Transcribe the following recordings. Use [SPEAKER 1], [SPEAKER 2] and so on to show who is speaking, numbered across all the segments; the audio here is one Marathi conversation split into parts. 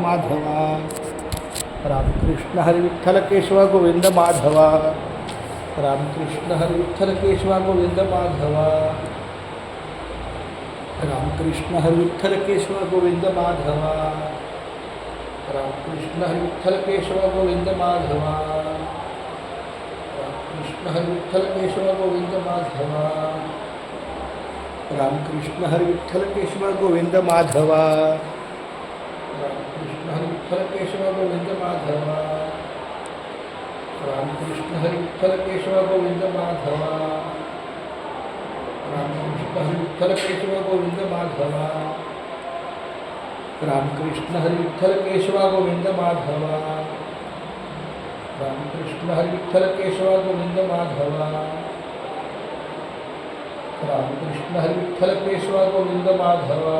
[SPEAKER 1] माधवा. रामकृष्ण हरी विठ्ठल केशव गोविंद माधवा. रामकृष्ण हरी विठ्ठल केशव गोविंद माधवा. रामकृष्ण हरी विठ्ठल केशव गोविंद माधवा. रामकृष्ण हरी विठ्ठल केशव गोविंद माधवा. रामकृष्ण हरी विठ्ठल केशव गोविंद माधवा. रामकृष्ण हरी विठ्ठल केशव गोविंद माधवा. रामकृष्ण हरी विठ्ठल केशव गोविंद माधवा. रामकृष्ण हरी विठ्ठल केशव गोविंद माधवा. रामकृष्ण हरी विठ्ठल केशव गोविंद माधवा. रामकृष्ण हरी विठ्ठल केशव गोविंद माधवा. रामकृष्ण हरी विठ्ठल केशव गोविंद माधवा. रामकृष्ण हरी विठ्ठल केशव गोविंद माधवा.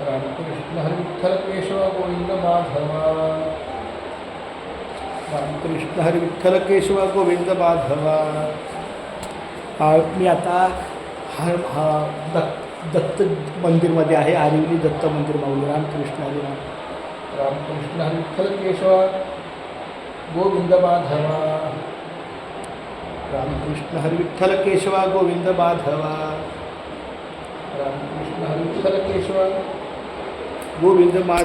[SPEAKER 1] रामकृष्ण हरी विठ्ठल केशव गोविंद माधवा. रामकृष्ण हरी विठ्ठल केशव गोविंद माधवा. मी आता हा दत्त मंदिरमध्ये आहे. आरिवली दत्त मंदिर माऊली. रामकृष्ण हरी रामकृष्ण हरी विठ्ठल केशव गोविंद माधवा. रामकृष्ण हरी विठ्ठल केशव गोविंद माधवा. रामकृष्ण हरी विठ्ठल केशव गोविंद माधवा.